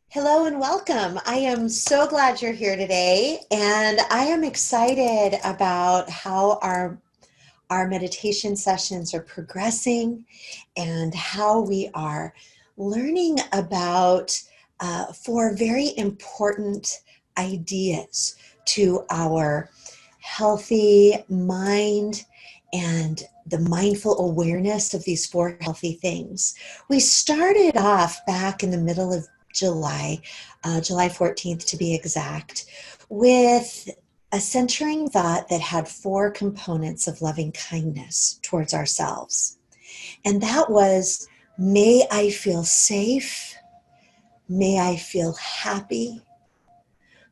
Hello and welcome. I am so glad you're here today, and I am excited about how our meditation sessions are progressing and how we are learning about four very important ideas to our healthy mind and the mindful awareness of these four healthy things. We started off back in the middle of July, July 14th to be exact, with a centering thought that had four components of loving kindness towards ourselves. And that was, may I feel safe, may I feel happy,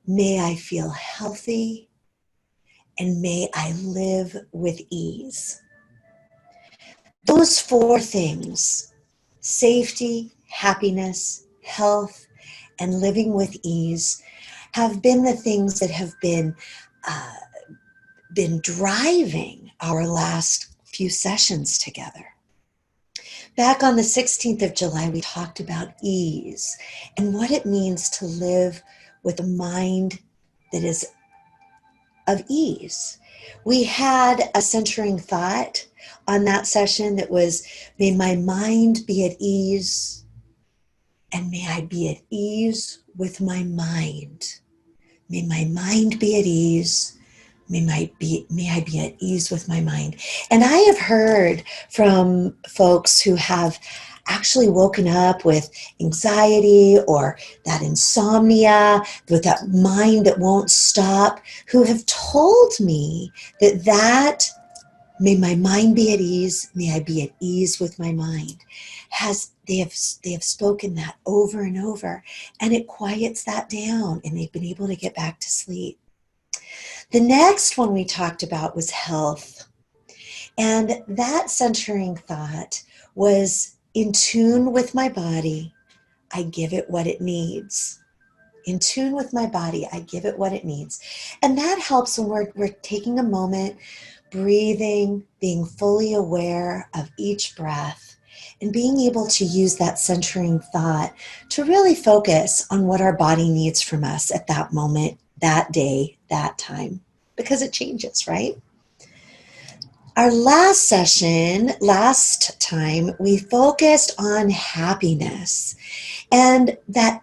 may I feel healthy, and may I live with ease. Those four things, safety, happiness, health, and living with ease, have been the things that have uh, been driving our last few sessions together. Back on the 16th of July, we talked about ease and what it means to live with a mind that is of ease. We had a centering thought on that session that was, may my mind be at ease, and may I be at ease with my mind. May my mind be at ease. May I be at ease with my mind. And I have heard from folks who have actually woken up with anxiety or that insomnia, with that mind that won't stop, who have told me that may my mind be at ease, may I be at ease with my mind, they have spoken that over and over, and it quiets that down, and they've been able to get back to sleep. The next one we talked about was health. And that centering thought was, in tune with my body, I give it what it needs. In tune with my body, I give it what it needs. And that helps when we're taking a moment, breathing, being fully aware of each breath, and being able to use that centering thought to really focus on what our body needs from us at that moment, that day, that time, because it changes, right? Our last session, last time, we focused on happiness and that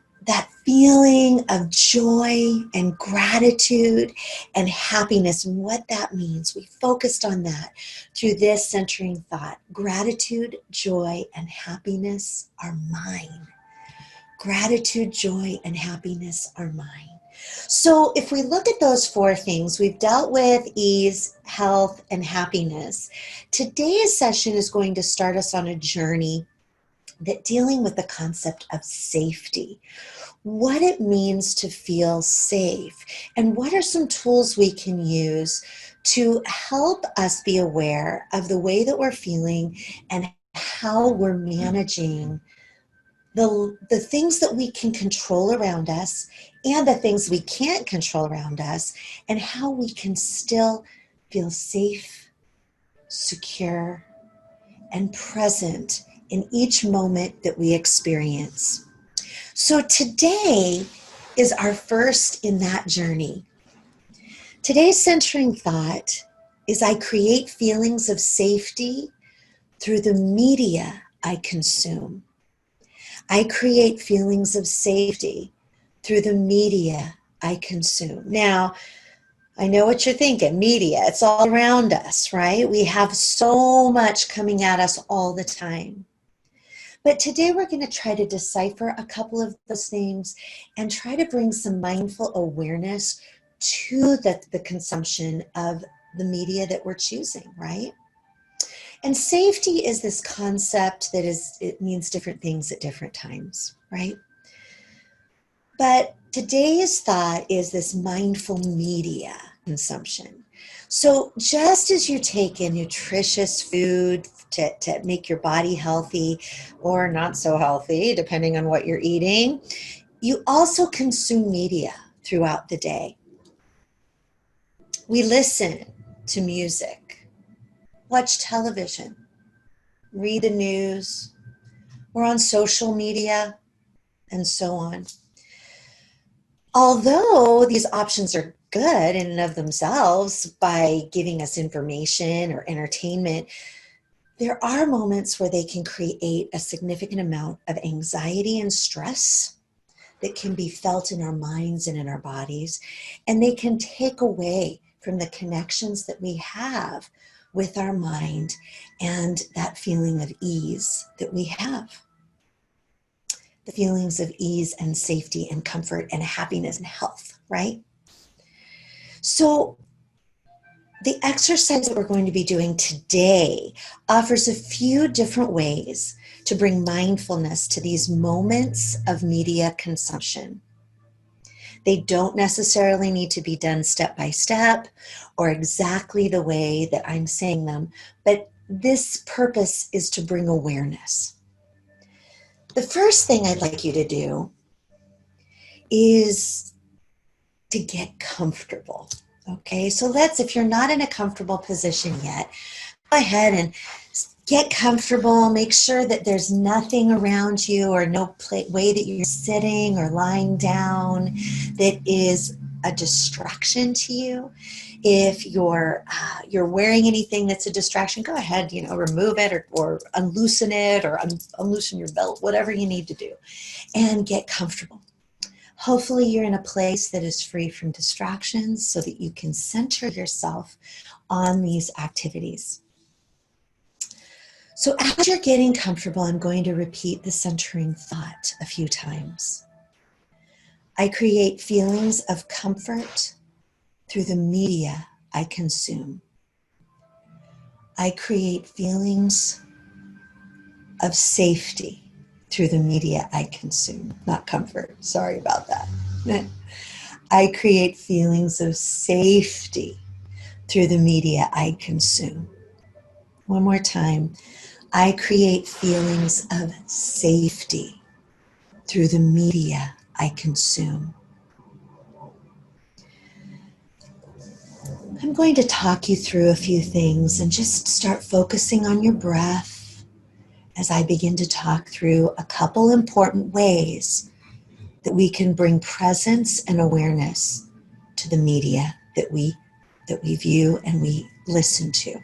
feeling of joy and gratitude and happiness and what that means. We focused on that through this centering thought. Gratitude, joy, and happiness are mine. Gratitude, joy, and happiness are mine. So if we look at those four things, we've dealt with ease, health, and happiness. Today's session is going to start us on a journey that dealing with the concept of safety, what it means to feel safe, and what are some tools we can use to help us be aware of the way that we're feeling and how we're managing the things that we can control around us and the things we can't control around us, and how we can still feel safe, secure, and present in each moment that we experience. So today is our first in that journey. Today's centering thought is, I create feelings of safety through the media I consume. I create feelings of safety through the media I consume. Now, I know what you're thinking, media, it's all around us, right? We have so much coming at us all the time. But today we're going to try to decipher a couple of those things and try to bring some mindful awareness to the consumption of the media that we're choosing, right? And safety is this concept that it means different things at different times, right? But today's thought is this mindful media consumption. So just as you take in nutritious food to make your body healthy or not so healthy, depending on what you're eating, you also consume media throughout the day. We listen to music, watch television, read the news, we're on social media, and so on. Although these options are good in and of themselves by giving us information or entertainment, there are moments where they can create a significant amount of anxiety and stress that can be felt in our minds and in our bodies. And they can take away from the connections that we have with our mind and that feeling of ease that we have. The feelings of ease and safety and comfort and happiness and health, right? So, the exercise that we're going to be doing today offers a few different ways to bring mindfulness to these moments of media consumption. They don't necessarily need to be done step by step or exactly the way that I'm saying them, but this purpose is to bring awareness. The first thing I'd like you to do is to get comfortable. Okay, so if you're not in a comfortable position yet, go ahead and get comfortable. Make sure that there's nothing around you or no way that you're sitting or lying down that is a distraction to you. If you're wearing anything that's a distraction, go ahead, remove it or unloosen it or unloosen your belt, whatever you need to do, and get comfortable. Hopefully you're in a place that is free from distractions so that you can center yourself on these activities. So as you're getting comfortable, I'm going to repeat the centering thought a few times. I create feelings of comfort through the media I consume. I create feelings of safety through the media I consume. Not comfort, sorry about that. I create feelings of safety through the media I consume. One more time. I create feelings of safety through the media I consume. I'm going to talk you through a few things and just start focusing on your breath as I begin to talk through a couple important ways that we can bring presence and awareness to the media that we view and we listen to.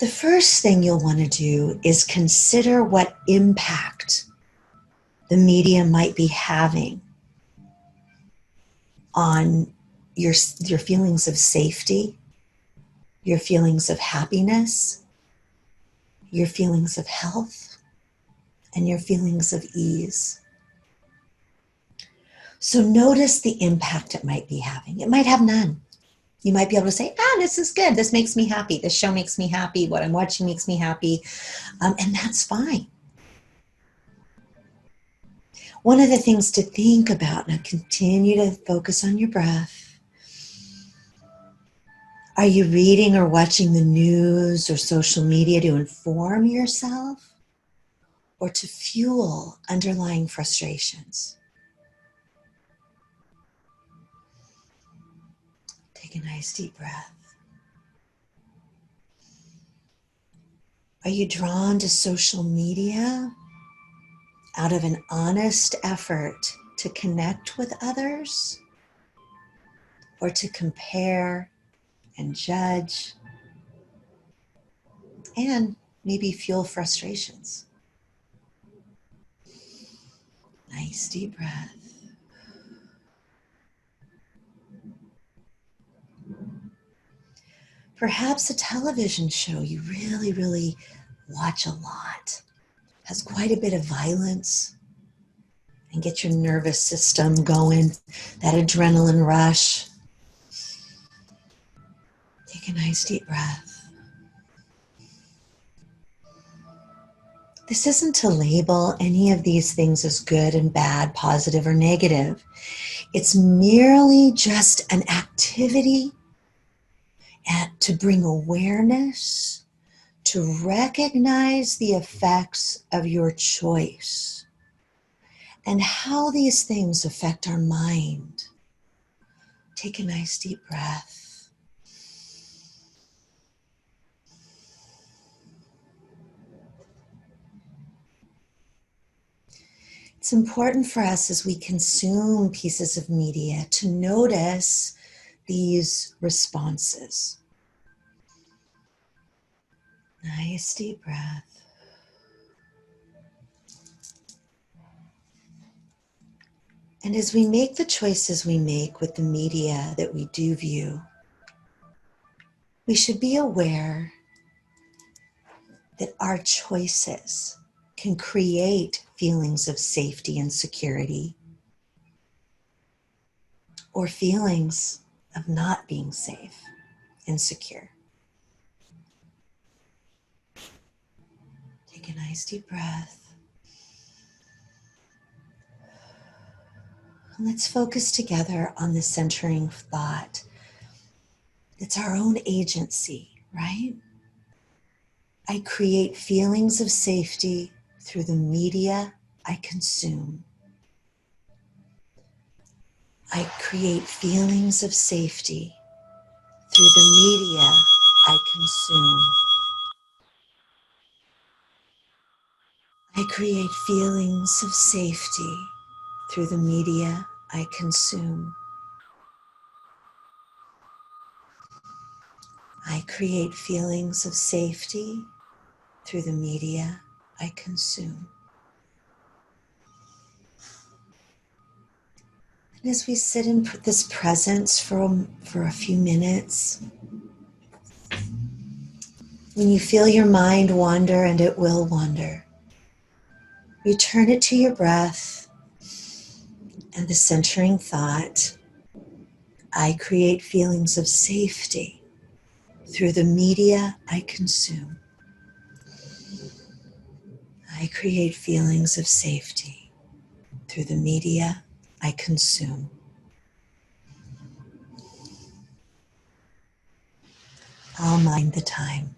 The first thing you'll want to do is consider what impact the media might be having on your feelings of safety, your feelings of happiness, your feelings of health, and your feelings of ease. So notice the impact it might be having. It might have none. You might be able to say, this is good. This makes me happy. This show makes me happy. What I'm watching makes me happy. And that's fine. One of the things to think about, now continue to focus on your breath. Are you reading or watching the news or social media to inform yourself or to fuel underlying frustrations? Take a nice deep breath. Are you drawn to social media out of an honest effort to connect with others or to compare and judge and maybe fuel frustrations? Nice deep breath. Perhaps a television show you really, really watch a lot has quite a bit of violence and get your nervous system going, that adrenaline rush. Take a nice deep breath. This isn't to label any of these things as good and bad, positive or negative. It's merely just an activity to bring awareness, to recognize the effects of your choice and how these things affect our mind. Take a nice deep breath. It's important for us as we consume pieces of media to notice these responses. Nice deep breath. And as we make the choices we make with the media that we do view, we should be aware that our choices can create feelings of safety and security, or feelings of not being safe and secure. Take a nice deep breath. And let's focus together on the centering thought. It's our own agency, right? I create feelings of safety through the media I consume. I create feelings of safety through the media I consume. I create feelings of safety through the media I consume. I create feelings of safety through the media I consume. And as we sit in this presence for a few minutes, when you feel your mind wander, and it will wander, return it to your breath and the centering thought. I create feelings of safety through the media I consume. I create feelings of safety through the media I consume. I'll mind the time.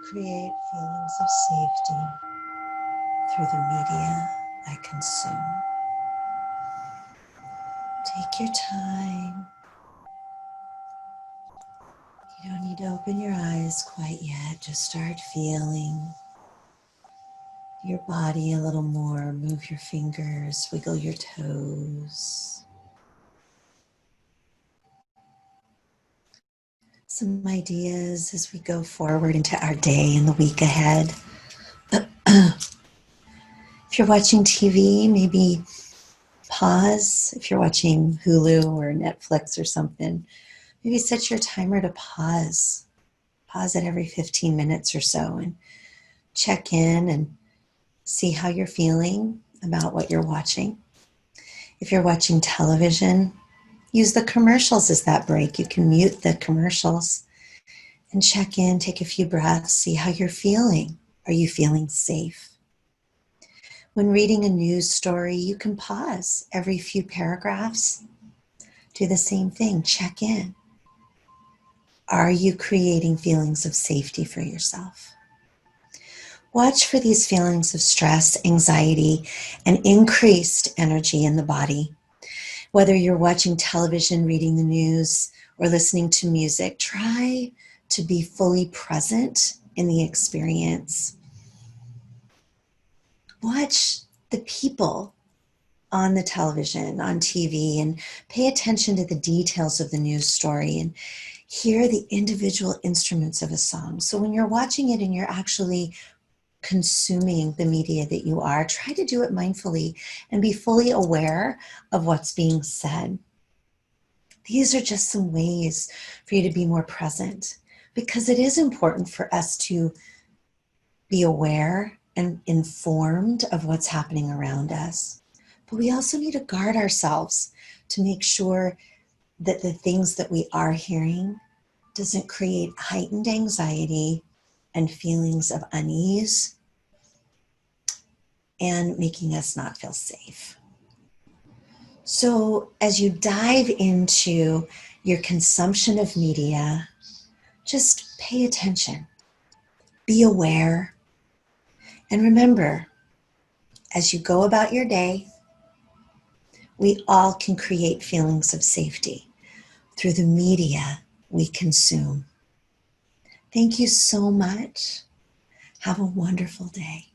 create feelings of safety through the media I consume. Take your time. You don't need to open your eyes quite yet. Just start feeling your body a little more. Move your fingers, wiggle your toes. Some ideas as we go forward into our day and the week ahead. If you're watching TV, maybe pause. If you're watching Hulu or Netflix or something, maybe set your timer to pause. Pause it every 15 minutes or so and check in and see how you're feeling about what you're watching. If you're watching television, use the commercials as that break. You can mute the commercials and check in, take a few breaths, see how you're feeling. Are you feeling safe? When reading a news story, you can pause every few paragraphs. Do the same thing, check in. Are you creating feelings of safety for yourself? Watch for these feelings of stress, anxiety, and increased energy in the body. Whether you're watching television, reading the news, or listening to music, try to be fully present in the experience. Watch the people on the television, on TV, and pay attention to the details of the news story and hear the individual instruments of a song. So when you're watching it and you're actually consuming the media that you are, try to do it mindfully and be fully aware of what's being said. These are just some ways for you to be more present, because it is important for us to be aware and informed of what's happening around us. But we also need to guard ourselves to make sure that the things that we are hearing doesn't create heightened anxiety and feelings of unease and making us not feel safe. So as you dive into your consumption of media, just pay attention, be aware, and remember, as you go about your day, we all can create feelings of safety through the media we consume. Thank you so much. Have a wonderful day.